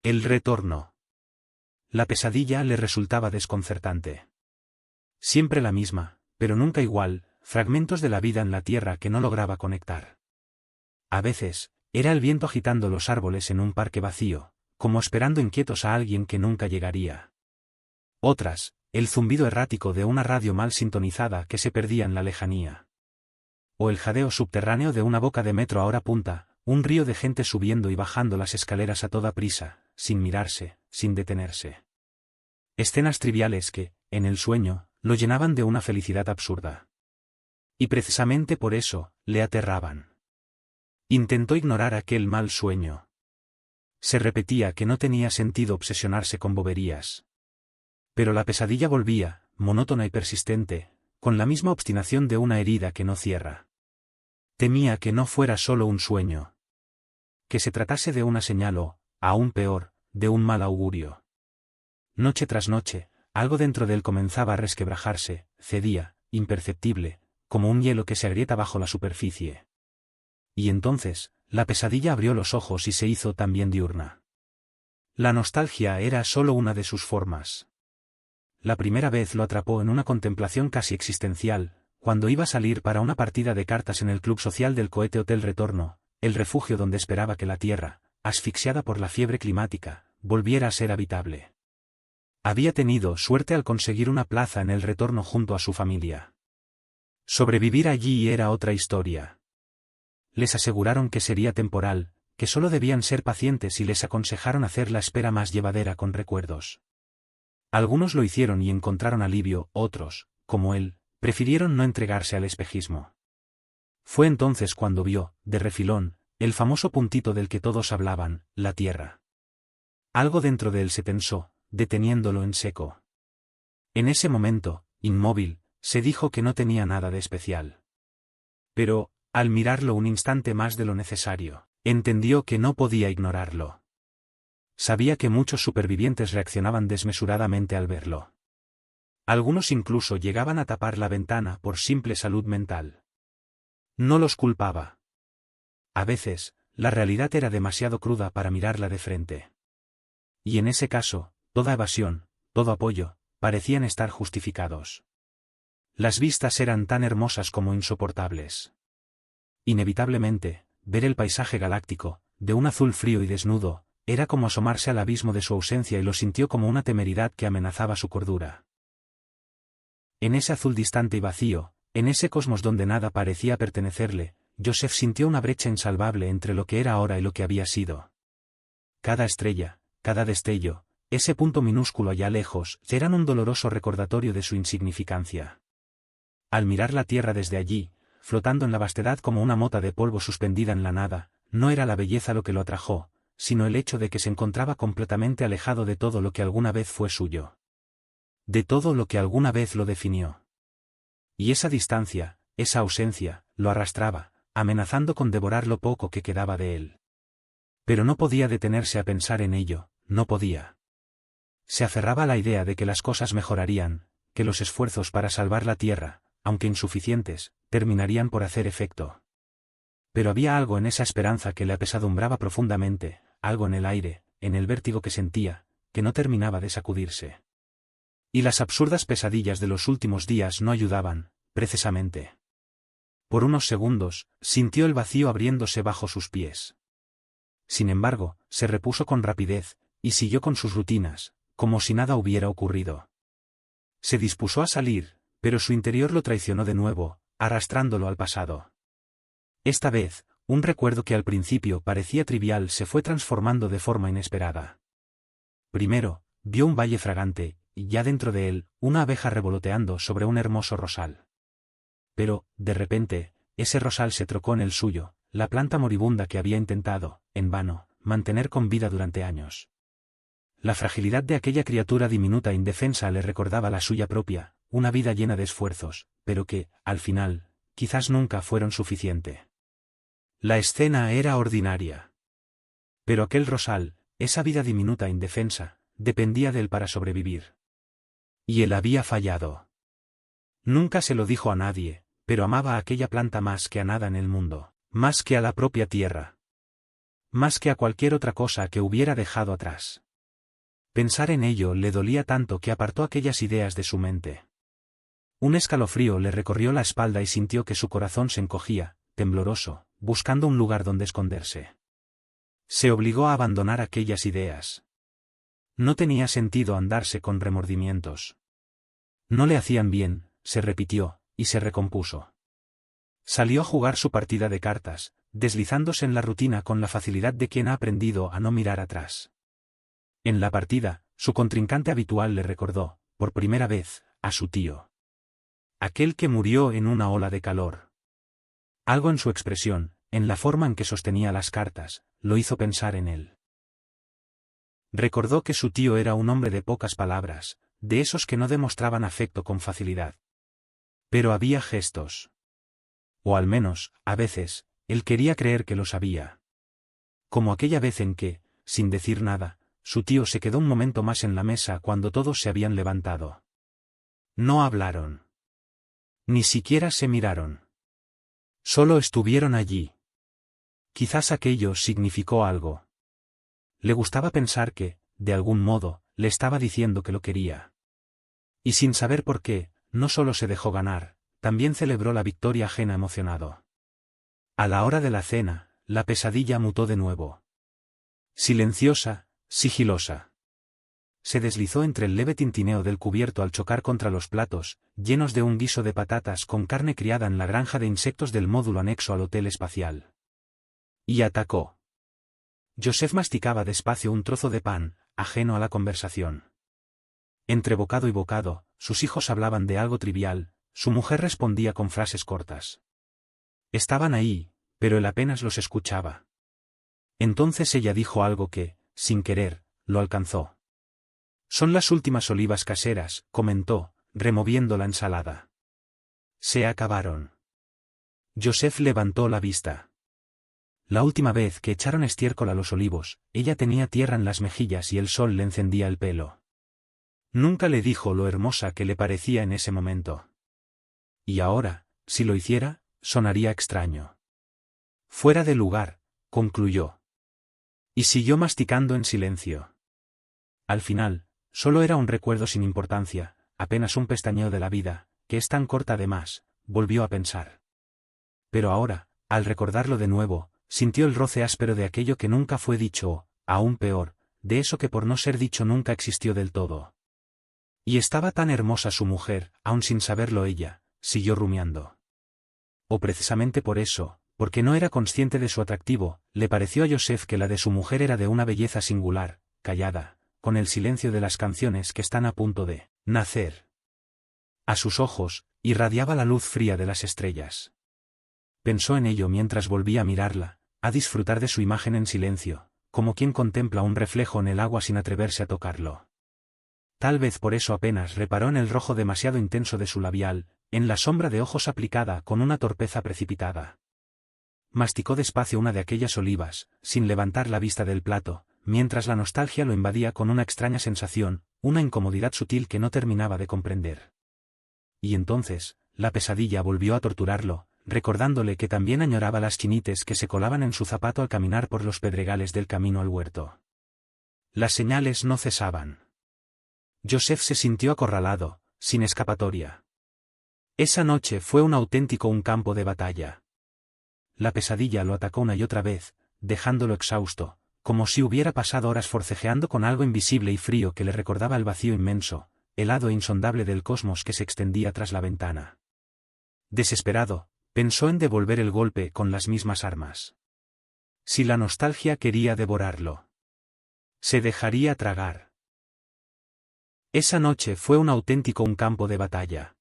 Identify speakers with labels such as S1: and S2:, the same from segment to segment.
S1: El retorno. La pesadilla le resultaba desconcertante. Siempre la misma, pero nunca igual, fragmentos de la vida en la tierra que no lograba conectar. A veces, era el viento agitando los árboles en un parque vacío, como esperando inquietos a alguien que nunca llegaría. Otras, el zumbido errático de una radio mal sintonizada que se perdía en la lejanía. O el jadeo subterráneo de una boca de metro a hora punta, un río de gente subiendo y bajando las escaleras a toda prisa, sin mirarse, sin detenerse. Escenas triviales que, en el sueño, lo llenaban de una felicidad absurda. Y precisamente por eso, le aterraban. Intentó ignorar aquel mal sueño. Se repetía que no tenía sentido obsesionarse con boberías. Pero la pesadilla volvía, monótona y persistente, con la misma obstinación de una herida que no cierra. Temía que no fuera solo un sueño. Que se tratase de una señal o, aún peor, de un mal augurio. Noche tras noche, algo dentro de él comenzaba a resquebrajarse, cedía, imperceptible, como un hielo que se agrieta bajo la superficie. Y entonces, la pesadilla abrió los ojos y se hizo también diurna. La nostalgia era solo una de sus formas. La primera vez lo atrapó en una contemplación casi existencial, cuando iba a salir para una partida de cartas en el club social del Cohete Hotel Retorno, el refugio donde esperaba que la Tierra, asfixiada por la fiebre climática, volviera a ser habitable. Había tenido suerte al conseguir una plaza en el Retorno junto a su familia. Sobrevivir allí era otra historia. Les aseguraron que sería temporal, que solo debían ser pacientes y les aconsejaron hacer la espera más llevadera con recuerdos. Algunos lo hicieron y encontraron alivio, otros, como él, prefirieron no entregarse al espejismo. Fue entonces cuando vio, de refilón, el famoso puntito del que todos hablaban, la Tierra. Algo dentro de él se tensó, deteniéndolo en seco. En ese momento, inmóvil, se dijo que no tenía nada de especial. Pero, al mirarlo un instante más de lo necesario, entendió que no podía ignorarlo. Sabía que muchos supervivientes reaccionaban desmesuradamente al verlo. Algunos incluso llegaban a tapar la ventana por simple salud mental. No los culpaba. A veces, la realidad era demasiado cruda para mirarla de frente. Y en ese caso, toda evasión, todo apoyo, parecían estar justificados. Las vistas eran tan hermosas como insoportables. Inevitablemente, ver el paisaje galáctico, de un azul frío y desnudo, era como asomarse al abismo de su ausencia y lo sintió como una temeridad que amenazaba su cordura. En ese azul distante y vacío, en ese cosmos donde nada parecía pertenecerle, Joseph sintió una brecha insalvable entre lo que era ahora y lo que había sido. Cada estrella, cada destello, ese punto minúsculo allá lejos, eran un doloroso recordatorio de su insignificancia. Al mirar la Tierra desde allí, flotando en la vastedad como una mota de polvo suspendida en la nada, no era la belleza lo que lo atrajo, sino el hecho de que se encontraba completamente alejado de todo lo que alguna vez fue suyo. De todo lo que alguna vez lo definió. Y esa distancia, esa ausencia, lo arrastraba, amenazando con devorar lo poco que quedaba de él. Pero no podía detenerse a pensar en ello, no podía. Se aferraba a la idea de que las cosas mejorarían, que los esfuerzos para salvar la Tierra, aunque insuficientes, terminarían por hacer efecto. Pero había algo en esa esperanza que le apesadumbraba profundamente, algo en el aire, en el vértigo que sentía, que no terminaba de sacudirse. Y las absurdas pesadillas de los últimos días no ayudaban, precisamente. Por unos segundos, sintió el vacío abriéndose bajo sus pies. Sin embargo, se repuso con rapidez, y siguió con sus rutinas, como si nada hubiera ocurrido. Se dispuso a salir, pero su interior lo traicionó de nuevo, arrastrándolo al pasado. Esta vez, un recuerdo que al principio parecía trivial se fue transformando de forma inesperada. Primero, vio un valle fragante, y ya dentro de él, una abeja revoloteando sobre un hermoso rosal. Pero, de repente, ese rosal se trocó en el suyo, la planta moribunda que había intentado, en vano, mantener con vida durante años. La fragilidad de aquella criatura diminuta e indefensa le recordaba la suya propia, una vida llena de esfuerzos, pero que, al final, quizás nunca fueron suficiente. La escena era ordinaria. Pero aquel rosal, esa vida diminuta e indefensa, dependía de él para sobrevivir. Y él había fallado. Nunca se lo dijo a nadie, pero amaba a aquella planta más que a nada en el mundo, más que a la propia Tierra. Más que a cualquier otra cosa que hubiera dejado atrás. Pensar en ello le dolía tanto que apartó aquellas ideas de su mente. Un escalofrío le recorrió la espalda y sintió que su corazón se encogía, tembloroso, buscando un lugar donde esconderse. Se obligó a abandonar aquellas ideas. No tenía sentido andarse con remordimientos. No le hacían bien, se repitió, y se recompuso. Salió a jugar su partida de cartas, deslizándose en la rutina con la facilidad de quien ha aprendido a no mirar atrás. En la partida, su contrincante habitual le recordó, por primera vez, a su tío. Aquel que murió en una ola de calor. Algo en su expresión, en la forma en que sostenía las cartas, lo hizo pensar en él. Recordó que su tío era un hombre de pocas palabras, de esos que no demostraban afecto con facilidad. Pero había gestos. O al menos, a veces, él quería creer que lo sabía. Como aquella vez en que, sin decir nada, su tío se quedó un momento más en la mesa cuando todos se habían levantado. No hablaron. Ni siquiera se miraron. Solo estuvieron allí. Quizás aquello significó algo. Le gustaba pensar que, de algún modo, le estaba diciendo que lo quería. Y sin saber por qué, no solo se dejó ganar, también celebró la victoria ajena emocionado. A la hora de la cena, la pesadilla mutó de nuevo. Silenciosa, sigilosa. Se deslizó entre el leve tintineo del cubierto al chocar contra los platos, llenos de un guiso de patatas con carne criada en la granja de insectos del módulo anexo al hotel espacial. Y atacó. Joseph masticaba despacio un trozo de pan, ajeno a la conversación. Entre bocado y bocado, sus hijos hablaban de algo trivial, su mujer respondía con frases cortas. Estaban ahí, pero él apenas los escuchaba. Entonces ella dijo algo que, sin querer, lo alcanzó. Son las últimas olivas caseras, comentó, removiendo la ensalada. Se acabaron. Joseph levantó la vista. La última vez que echaron estiércol a los olivos, ella tenía tierra en las mejillas y el sol le encendía el pelo. Nunca le dijo lo hermosa que le parecía en ese momento. Y ahora, si lo hiciera, sonaría extraño. Fuera de lugar, concluyó. Y siguió masticando en silencio. Al final, solo era un recuerdo sin importancia, apenas un pestañeo de la vida, que es tan corta además, volvió a pensar. Pero ahora, al recordarlo de nuevo, sintió el roce áspero de aquello que nunca fue dicho o, aún peor, de eso que por no ser dicho nunca existió del todo. Y estaba tan hermosa su mujer, aun sin saberlo ella, siguió rumiando. O precisamente por eso, porque no era consciente de su atractivo, le pareció a Joseph que la de su mujer era de una belleza singular, callada, con el silencio de las canciones que están a punto de nacer. A sus ojos, irradiaba la luz fría de las estrellas. Pensó en ello mientras volvía a mirarla, a disfrutar de su imagen en silencio, como quien contempla un reflejo en el agua sin atreverse a tocarlo. Tal vez por eso apenas reparó en el rojo demasiado intenso de su labial, en la sombra de ojos aplicada con una torpeza precipitada. Masticó despacio una de aquellas olivas, sin levantar la vista del plato, mientras la nostalgia lo invadía con una extraña sensación, una incomodidad sutil que no terminaba de comprender. Y entonces, la pesadilla volvió a torturarlo, recordándole que también añoraba las chinites que se colaban en su zapato al caminar por los pedregales del camino al huerto. Las señales no cesaban. Joseph se sintió acorralado, sin escapatoria. Esa noche fue un campo de batalla. La pesadilla lo atacó una y otra vez, dejándolo exhausto, como si hubiera pasado horas forcejeando con algo invisible y frío que le recordaba el vacío inmenso, helado e insondable del cosmos que se extendía tras la ventana. Desesperado, pensó en devolver el golpe con las mismas armas. Si la nostalgia quería devorarlo, se dejaría tragar. Esa noche fue un campo de batalla.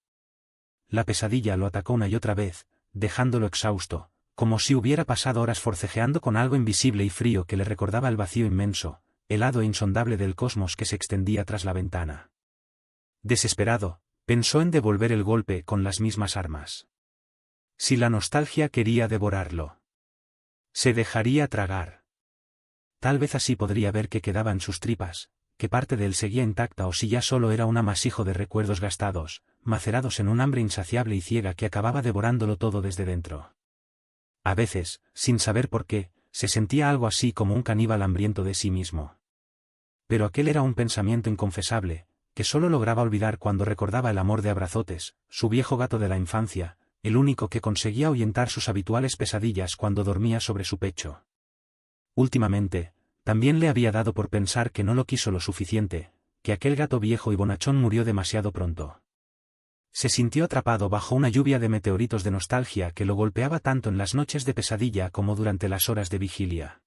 S1: La pesadilla lo atacó una y otra vez, dejándolo exhausto, como si hubiera pasado horas forcejeando con algo invisible y frío que le recordaba el vacío inmenso, helado e insondable del cosmos que se extendía tras la ventana. Desesperado, pensó en devolver el golpe con las mismas armas. Si la nostalgia quería devorarlo, se dejaría tragar. Tal vez así podría ver qué quedaba en sus tripas, qué parte de él seguía intacta o si ya solo era un amasijo de recuerdos gastados, macerados en un hambre insaciable y ciega que acababa devorándolo todo desde dentro. A veces, sin saber por qué, se sentía algo así como un caníbal hambriento de sí mismo. Pero aquel era un pensamiento inconfesable, que solo lograba olvidar cuando recordaba el amor de Abrazotes, su viejo gato de la infancia, el único que conseguía ahuyentar sus habituales pesadillas cuando dormía sobre su pecho. Últimamente, también le había dado por pensar que no lo quiso lo suficiente, que aquel gato viejo y bonachón murió demasiado pronto. Se sintió atrapado bajo una lluvia de meteoritos de nostalgia que lo golpeaba tanto en las noches de pesadilla como durante las horas de vigilia.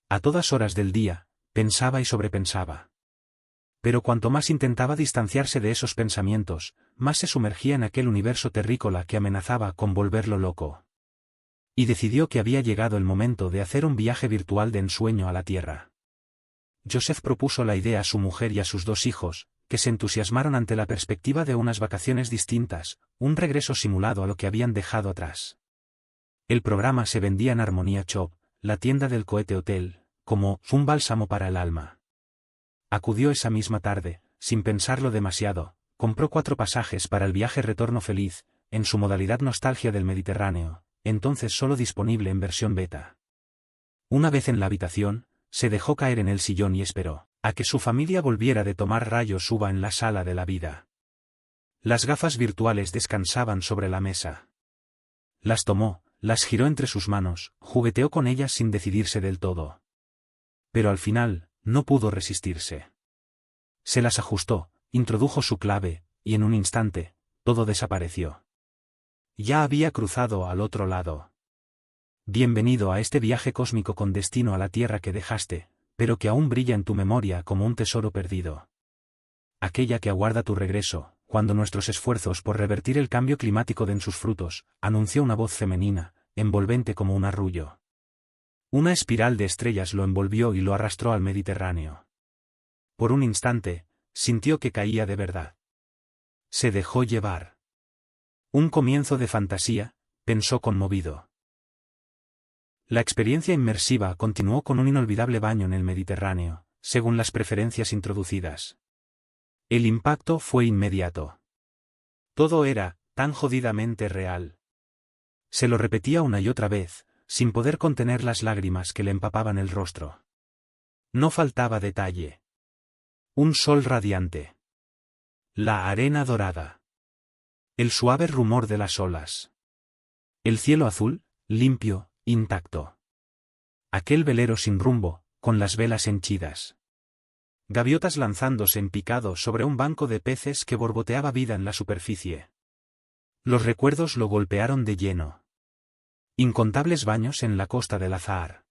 S1: A todas horas del día, pensaba y sobrepensaba. Pero cuanto más intentaba distanciarse de esos pensamientos, más se sumergía en aquel universo terrícola que amenazaba con volverlo loco. Y decidió que había llegado el momento de hacer un viaje virtual de ensueño a la Tierra. Joseph propuso la idea a su mujer y a sus 2 hijos, que se entusiasmaron ante la perspectiva de unas vacaciones distintas, un regreso simulado a lo que habían dejado atrás. El programa se vendía en Harmonia Shop, la tienda del cohete hotel, como un bálsamo para el alma. Acudió esa misma tarde, sin pensarlo demasiado, compró 4 pasajes para el viaje retorno feliz, en su modalidad nostalgia del Mediterráneo, entonces solo disponible en versión beta. Una vez en la habitación, se dejó caer en el sillón y esperó a que su familia volviera de tomar rayos uva en la sala de la vida. Las gafas virtuales descansaban sobre la mesa. Las tomó, las giró entre sus manos, jugueteó con ellas sin decidirse del todo. Pero al final, no pudo resistirse. Se las ajustó, introdujo su clave, y en un instante, todo desapareció. Ya había cruzado al otro lado. Bienvenido a este viaje cósmico con destino a la Tierra que dejaste, pero que aún brilla en tu memoria como un tesoro perdido. Aquella que aguarda tu regreso, cuando nuestros esfuerzos por revertir el cambio climático den sus frutos, anunció una voz femenina, envolvente como un arrullo. Una espiral de estrellas lo envolvió y lo arrastró al Mediterráneo. Por un instante, sintió que caía de verdad. Se dejó llevar. Un comienzo de fantasía, pensó conmovido. La experiencia inmersiva continuó con un inolvidable baño en el Mediterráneo, según las preferencias introducidas. El impacto fue inmediato. Todo era tan jodidamente real. Se lo repetía una y otra vez, sin poder contener las lágrimas que le empapaban el rostro. No faltaba detalle. Un sol radiante. La arena dorada. El suave rumor de las olas. El cielo azul, limpio, intacto. Aquel velero sin rumbo, con las velas henchidas. Gaviotas lanzándose en picado sobre un banco de peces que borboteaba vida en la superficie. Los recuerdos lo golpearon de lleno. Incontables baños en la costa del Azahar.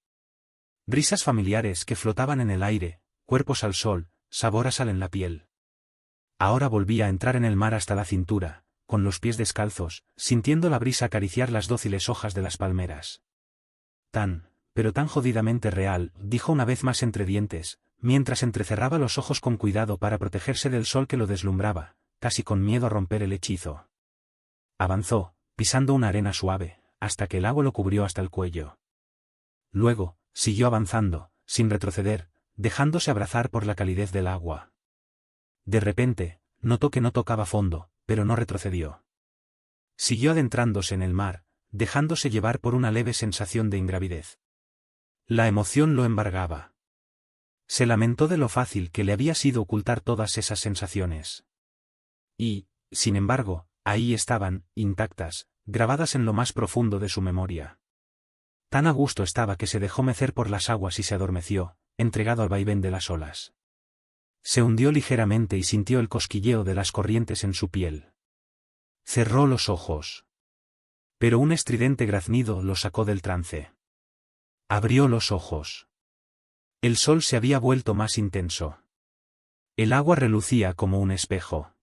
S1: Brisas familiares que flotaban en el aire, cuerpos al sol, sabor a sal en la piel. Ahora volvía a entrar en el mar hasta la cintura, con los pies descalzos, sintiendo la brisa acariciar las dóciles hojas de las palmeras. Pero tan jodidamente real, dijo una vez más entre dientes, mientras entrecerraba los ojos con cuidado para protegerse del sol que lo deslumbraba, casi con miedo a romper el hechizo. Avanzó, pisando una arena suave, hasta que el agua lo cubrió hasta el cuello. Luego, siguió avanzando, sin retroceder, dejándose abrazar por la calidez del agua. De repente, notó que no tocaba fondo, pero no retrocedió. Siguió adentrándose en el mar, dejándose llevar por una leve sensación de ingravidez. La emoción lo embargaba. Se lamentó de lo fácil que le había sido ocultar todas esas sensaciones. Y, sin embargo, ahí estaban, intactas, grabadas en lo más profundo de su memoria. Tan a gusto estaba que se dejó mecer por las aguas y se adormeció, entregado al vaivén de las olas. Se hundió ligeramente y sintió el cosquilleo de las corrientes en su piel. Cerró los ojos. Pero un estridente graznido lo sacó del trance. Abrió los ojos. El sol se había vuelto más intenso. El agua relucía como un espejo.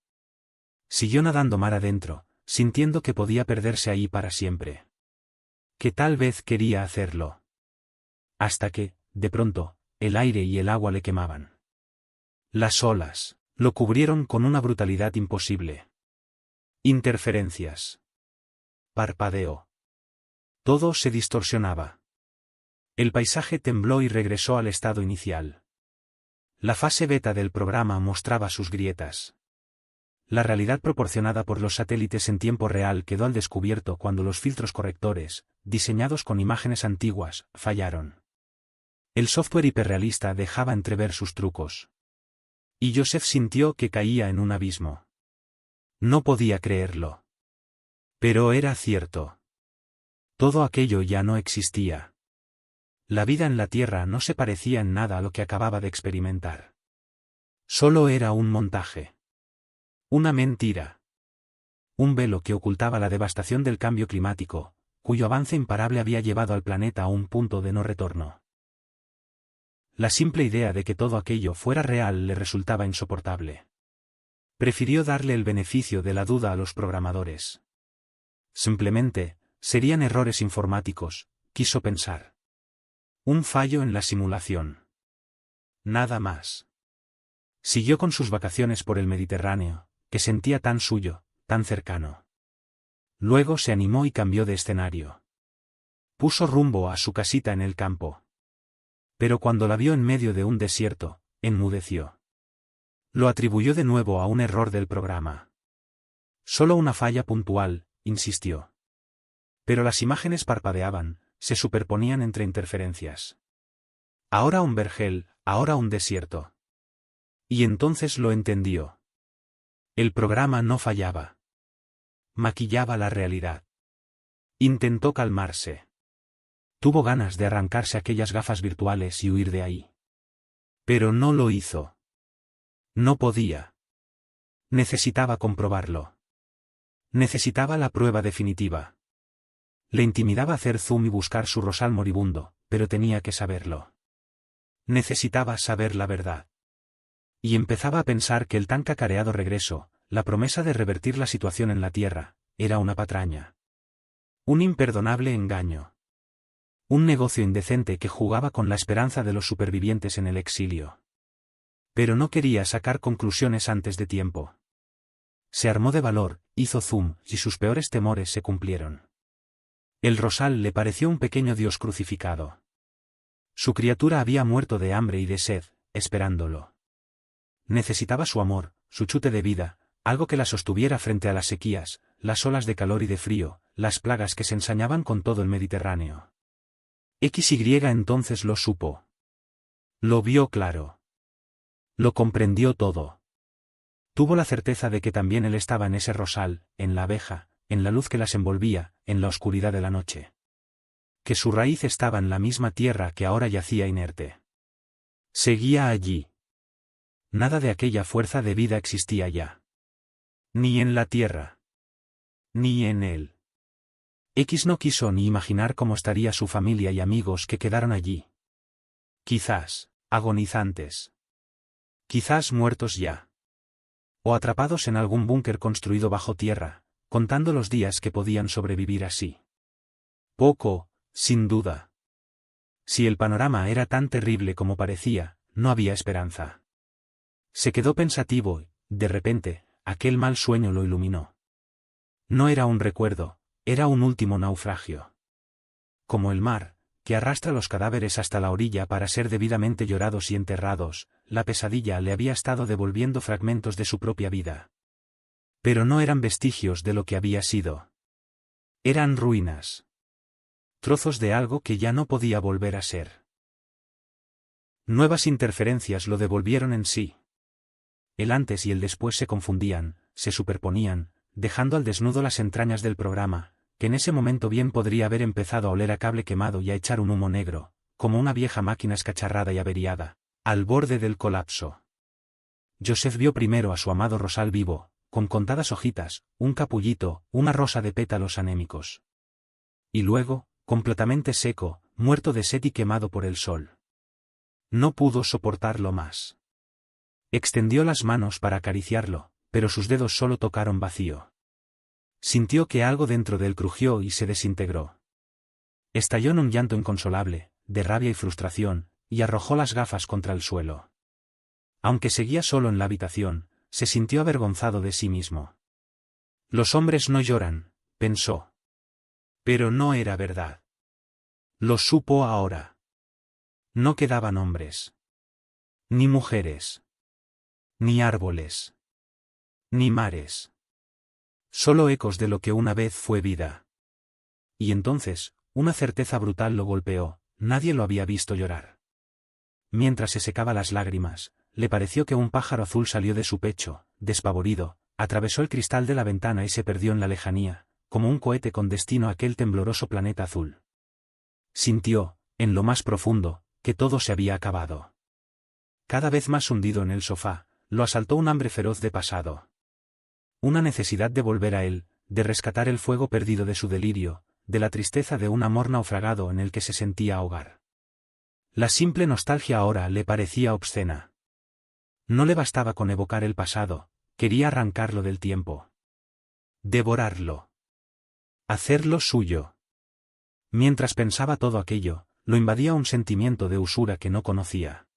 S1: Siguió nadando mar adentro, sintiendo que podía perderse ahí para siempre. Que tal vez quería hacerlo. Hasta que, de pronto, el aire y el agua le quemaban. Las olas lo cubrieron con una brutalidad imposible. Interferencias. Parpadeo. Todo se distorsionaba. El paisaje tembló y regresó al estado inicial. La fase beta del programa mostraba sus grietas. La realidad proporcionada por los satélites en tiempo real quedó al descubierto cuando los filtros correctores, diseñados con imágenes antiguas, fallaron. El software hiperrealista dejaba entrever sus trucos. Y Joseph sintió que caía en un abismo. No podía creerlo. Pero era cierto. Todo aquello ya no existía. La vida en la Tierra no se parecía en nada a lo que acababa de experimentar. Solo era un montaje. Una mentira. Un velo que ocultaba la devastación del cambio climático, cuyo avance imparable había llevado al planeta a un punto de no retorno. La simple idea de que todo aquello fuera real le resultaba insoportable. Prefirió darle el beneficio de la duda a los programadores. Simplemente, serían errores informáticos, quiso pensar. Un fallo en la simulación. Nada más. Siguió con sus vacaciones por el Mediterráneo, que sentía tan suyo, tan cercano. Luego se animó y cambió de escenario. Puso rumbo a su casita en el campo. Pero cuando la vio en medio de un desierto, enmudeció. Lo atribuyó de nuevo a un error del programa. Solo una falla puntual, insistió. Pero las imágenes parpadeaban, se superponían entre interferencias. Ahora un vergel, ahora un desierto. Y entonces lo entendió. El programa no fallaba. Maquillaba la realidad. Intentó calmarse. Tuvo ganas de arrancarse aquellas gafas virtuales y huir de ahí. Pero no lo hizo. No podía. Necesitaba comprobarlo. Necesitaba la prueba definitiva. Le intimidaba hacer zoom y buscar su rosal moribundo, pero tenía que saberlo. Necesitaba saber la verdad. Y empezaba a pensar que el tan cacareado regreso, la promesa de revertir la situación en la Tierra, era una patraña. Un imperdonable engaño. Un negocio indecente que jugaba con la esperanza de los supervivientes en el exilio. Pero no quería sacar conclusiones antes de tiempo. Se armó de valor, hizo zoom, y sus peores temores se cumplieron. El rosal le pareció un pequeño dios crucificado. Su criatura había muerto de hambre y de sed, esperándolo. Necesitaba su amor, su chute de vida, algo que la sostuviera frente a las sequías, las olas de calor y de frío, las plagas que se ensañaban con todo el Mediterráneo. XY entonces lo supo. Lo vio claro. Lo comprendió todo. Tuvo la certeza de que también él estaba en ese rosal, en la abeja, en la luz que las envolvía, en la oscuridad de la noche. Que su raíz estaba en la misma tierra que ahora yacía inerte. Seguía allí. Nada de aquella fuerza de vida existía ya. Ni en la tierra. Ni en él. X no quiso ni imaginar cómo estaría su familia y amigos que quedaron allí. Quizás, agonizantes. Quizás muertos ya. O atrapados en algún búnker construido bajo tierra, contando los días que podían sobrevivir así. Poco, sin duda. Si el panorama era tan terrible como parecía, no había esperanza. Se quedó pensativo y, de repente, aquel mal sueño lo iluminó. No era un recuerdo, era un último naufragio. Como el mar, que arrastra los cadáveres hasta la orilla para ser debidamente llorados y enterrados, la pesadilla le había estado devolviendo fragmentos de su propia vida. Pero no eran vestigios de lo que había sido. Eran ruinas. Trozos de algo que ya no podía volver a ser. Nuevas interferencias lo devolvieron en sí. El antes y el después se confundían, se superponían, dejando al desnudo las entrañas del programa, que en ese momento bien podría haber empezado a oler a cable quemado y a echar un humo negro, como una vieja máquina escacharrada y averiada, al borde del colapso. Joseph vio primero a su amado rosal vivo, con contadas hojitas, un capullito, una rosa de pétalos anémicos. Y luego, completamente seco, muerto de sed y quemado por el sol. No pudo soportarlo más. Extendió las manos para acariciarlo, pero sus dedos solo tocaron vacío. Sintió que algo dentro de él crujió y se desintegró. Estalló en un llanto inconsolable, de rabia y frustración, y arrojó las gafas contra el suelo. Aunque seguía solo en la habitación, se sintió avergonzado de sí mismo. Los hombres no lloran, pensó. Pero no era verdad. Lo supo ahora. No quedaban hombres. Ni mujeres. Ni árboles. Ni mares. Solo ecos de lo que una vez fue vida. Y entonces, una certeza brutal lo golpeó, nadie lo había visto llorar. Mientras se secaba las lágrimas, le pareció que un pájaro azul salió de su pecho, despavorido, atravesó el cristal de la ventana y se perdió en la lejanía, como un cohete con destino a aquel tembloroso planeta azul. Sintió, en lo más profundo, que todo se había acabado. Cada vez más hundido en el sofá, lo asaltó un hambre feroz de pasado. Una necesidad de volver a él, de rescatar el fuego perdido de su delirio, de la tristeza de un amor naufragado en el que se sentía ahogar. La simple nostalgia ahora le parecía obscena. No le bastaba con evocar el pasado, quería arrancarlo del tiempo. Devorarlo. Hacerlo suyo. Mientras pensaba todo aquello, lo invadía un sentimiento de usura que no conocía.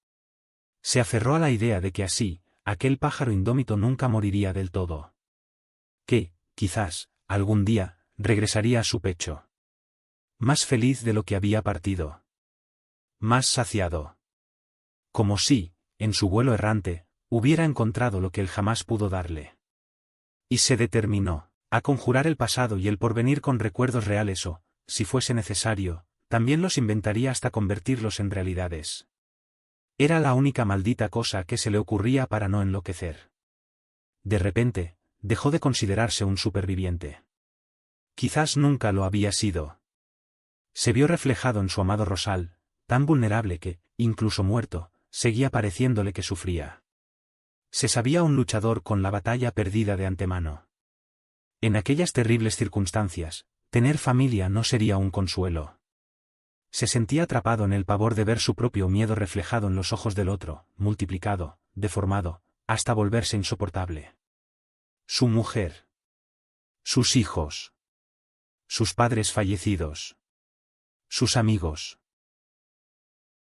S1: Se aferró a la idea de que así, aquel pájaro indómito nunca moriría del todo. Que, quizás, algún día, regresaría a su pecho. Más feliz de lo que había partido. Más saciado. Como si, en su vuelo errante, hubiera encontrado lo que él jamás pudo darle. Y se determinó a conjurar el pasado y el porvenir con recuerdos reales o, si fuese necesario, también los inventaría hasta convertirlos en realidades. Era la única maldita cosa que se le ocurría para no enloquecer. De repente, dejó de considerarse un superviviente. Quizás nunca lo había sido. Se vio reflejado en su amado Rosal, tan vulnerable que, incluso muerto, seguía pareciéndole que sufría. Se sabía un luchador con la batalla perdida de antemano. En aquellas terribles circunstancias, tener familia no sería un consuelo. Se sentía atrapado en el pavor de ver su propio miedo reflejado en los ojos del otro, multiplicado, deformado, hasta volverse insoportable. Su mujer. Sus hijos. Sus padres fallecidos. Sus amigos.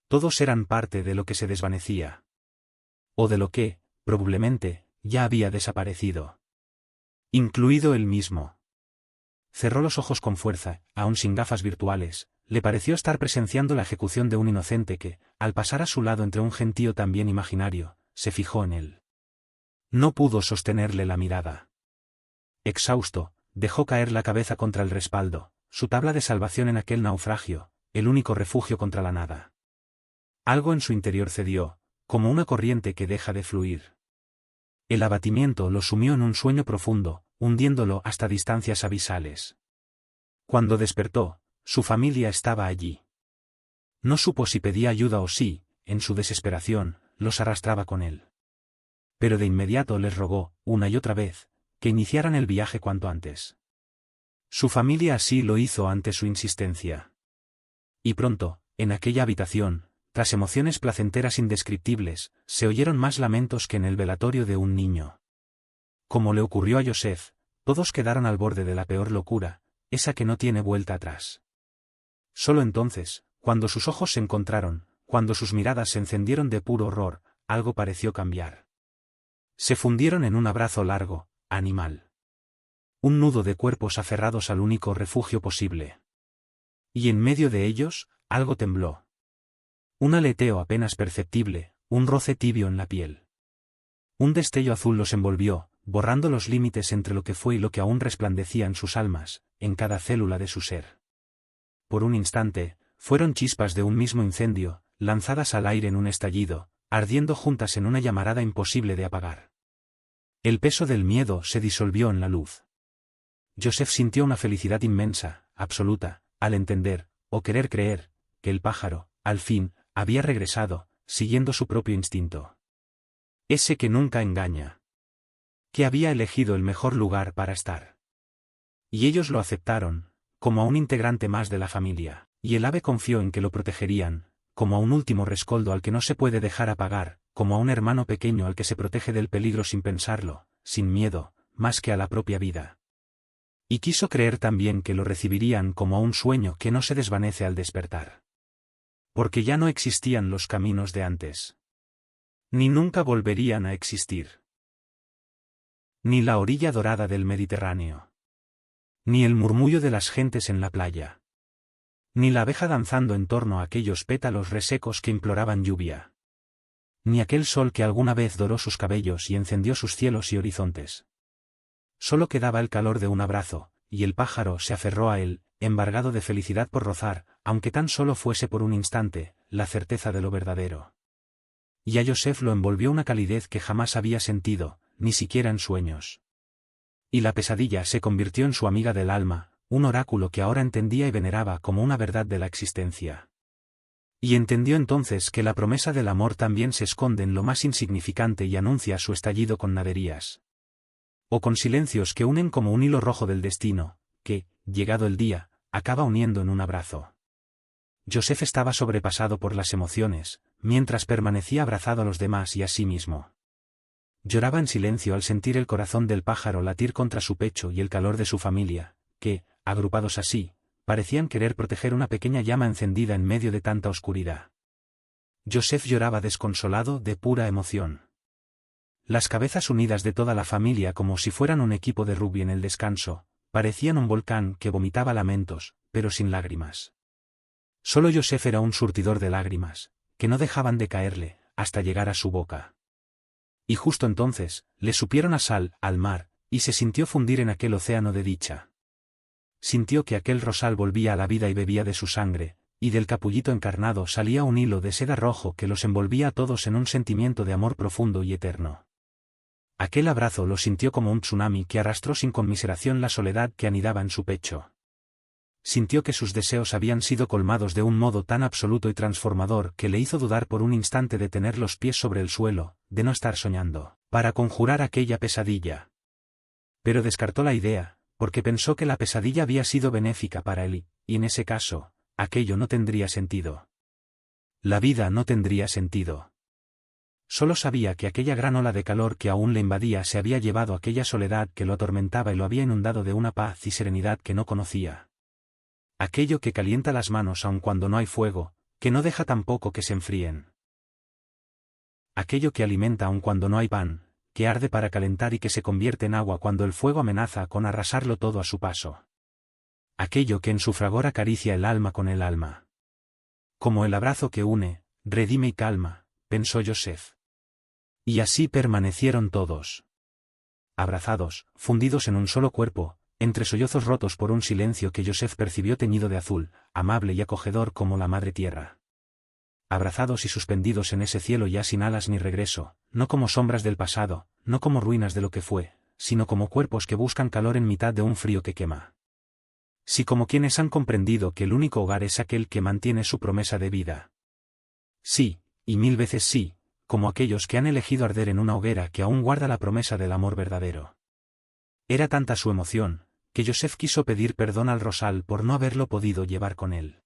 S1: Todos eran parte de lo que se desvanecía. O de lo que, probablemente, ya había desaparecido. Incluido él mismo. Cerró los ojos con fuerza, aún sin gafas virtuales, le pareció estar presenciando la ejecución de un inocente que, al pasar a su lado entre un gentío también imaginario, se fijó en él. No pudo sostenerle la mirada. Exhausto, dejó caer la cabeza contra el respaldo, su tabla de salvación en aquel naufragio, el único refugio contra la nada. Algo en su interior cedió, como una corriente que deja de fluir. El abatimiento lo sumió en un sueño profundo, hundiéndolo hasta distancias abisales. Cuando despertó, su familia estaba allí. No supo si pedía ayuda o si, en su desesperación, los arrastraba con él. Pero de inmediato les rogó, una y otra vez, que iniciaran el viaje cuanto antes. Su familia así lo hizo ante su insistencia. Y pronto, en aquella habitación, tras emociones placenteras indescriptibles, se oyeron más lamentos que en el velatorio de un niño. Como le ocurrió a Joseph, todos quedaron al borde de la peor locura, esa que no tiene vuelta atrás. Solo entonces, cuando sus ojos se encontraron, cuando sus miradas se encendieron de puro horror, algo pareció cambiar. Se fundieron en un abrazo largo, animal. Un nudo de cuerpos aferrados al único refugio posible. Y en medio de ellos, algo tembló. Un aleteo apenas perceptible, un roce tibio en la piel. Un destello azul los envolvió, borrando los límites entre lo que fue y lo que aún resplandecía en sus almas, en cada célula de su ser. Por un instante, fueron chispas de un mismo incendio, lanzadas al aire en un estallido, ardiendo juntas en una llamarada imposible de apagar. El peso del miedo se disolvió en la luz. Joseph sintió una felicidad inmensa, absoluta, al entender, o querer creer, que el pájaro, al fin, había regresado, siguiendo su propio instinto. Ese que nunca engaña. Que había elegido el mejor lugar para estar. Y ellos lo aceptaron, como a un integrante más de la familia, y el ave confió en que lo protegerían, como a un último rescoldo al que no se puede dejar apagar, como a un hermano pequeño al que se protege del peligro sin pensarlo, sin miedo, más que a la propia vida. Y quiso creer también que lo recibirían como a un sueño que no se desvanece al despertar. Porque ya no existían los caminos de antes. Ni nunca volverían a existir. Ni la orilla dorada del Mediterráneo. Ni el murmullo de las gentes en la playa. Ni la abeja danzando en torno a aquellos pétalos resecos que imploraban lluvia. Ni aquel sol que alguna vez doró sus cabellos y encendió sus cielos y horizontes. Solo quedaba el calor de un abrazo, y el pájaro se aferró a él, embargado de felicidad por rozar, aunque tan solo fuese por un instante, la certeza de lo verdadero. Y a Joseph lo envolvió una calidez que jamás había sentido, ni siquiera en sueños. Y la pesadilla se convirtió en su amiga del alma, un oráculo que ahora entendía y veneraba como una verdad de la existencia. Y entendió entonces que la promesa del amor también se esconde en lo más insignificante y anuncia su estallido con naderías. O con silencios que unen como un hilo rojo del destino, que, llegado el día, acaba uniendo en un abrazo. Joseph estaba sobrepasado por las emociones, mientras permanecía abrazado a los demás y a sí mismo. Lloraba en silencio al sentir el corazón del pájaro latir contra su pecho y el calor de su familia, que, agrupados así, parecían querer proteger una pequeña llama encendida en medio de tanta oscuridad. Joseph lloraba desconsolado de pura emoción. Las cabezas unidas de toda la familia como si fueran un equipo de rugby en el descanso, parecían un volcán que vomitaba lamentos, pero sin lágrimas. Solo Joseph era un surtidor de lágrimas, que no dejaban de caerle, hasta llegar a su boca. Y justo entonces, le supieron a sal, al mar, y se sintió fundir en aquel océano de dicha. Sintió que aquel rosal volvía a la vida y bebía de su sangre, y del capullito encarnado salía un hilo de seda rojo que los envolvía a todos en un sentimiento de amor profundo y eterno. Aquel abrazo lo sintió como un tsunami que arrastró sin conmiseración la soledad que anidaba en su pecho. Sintió que sus deseos habían sido colmados de un modo tan absoluto y transformador que le hizo dudar por un instante de tener los pies sobre el suelo, de no estar soñando, para conjurar aquella pesadilla. Pero descartó la idea, porque pensó que la pesadilla había sido benéfica para él, y en ese caso, aquello no tendría sentido. La vida no tendría sentido. Solo sabía que aquella gran ola de calor que aún le invadía se había llevado aquella soledad que lo atormentaba y lo había inundado de una paz y serenidad que no conocía. Aquello que calienta las manos aun cuando no hay fuego, que no deja tampoco que se enfríen. Aquello que alimenta aun cuando no hay pan, que arde para calentar y que se convierte en agua cuando el fuego amenaza con arrasarlo todo a su paso. Aquello que en su fragor acaricia el alma con el alma. Como el abrazo que une, redime y calma, pensó Joseph. Y así permanecieron todos. Abrazados, fundidos en un solo cuerpo, entre sollozos rotos por un silencio que Joseph percibió teñido de azul, amable y acogedor como la madre tierra. Abrazados y suspendidos en ese cielo ya sin alas ni regreso, no como sombras del pasado, no como ruinas de lo que fue, sino como cuerpos que buscan calor en mitad de un frío que quema. Sí, como quienes han comprendido que el único hogar es aquel que mantiene su promesa de vida. Sí, y mil veces sí, como aquellos que han elegido arder en una hoguera que aún guarda la promesa del amor verdadero. Era tanta su emoción, que Joseph quiso pedir perdón al rosal por no haberlo podido llevar con él.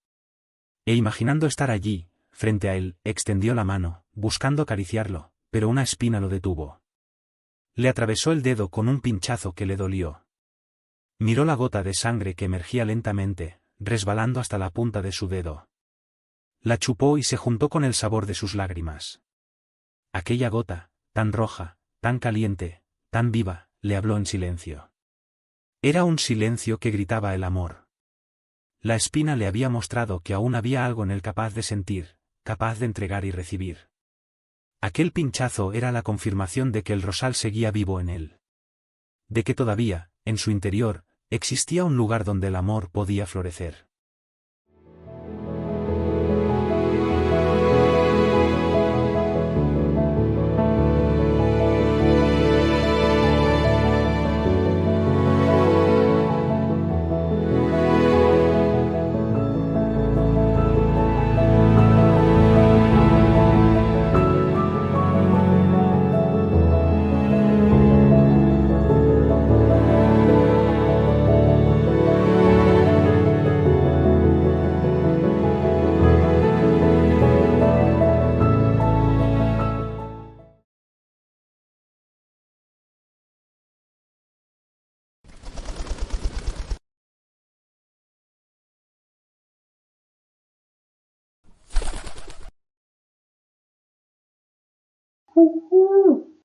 S1: E imaginando estar allí, frente a él, extendió la mano, buscando acariciarlo, pero una espina lo detuvo. Le atravesó el dedo con un pinchazo que le dolió. Miró la gota de sangre que emergía lentamente, resbalando hasta la punta de su dedo. La chupó y se juntó con el sabor de sus lágrimas. Aquella gota, tan roja, tan caliente, tan viva, le habló en silencio. Era un silencio que gritaba el amor. La espina le había mostrado que aún había algo en él capaz de sentir, capaz de entregar y recibir. Aquel pinchazo era la confirmación de que el rosal seguía vivo en él. De que todavía, en su interior, existía un lugar donde el amor podía florecer.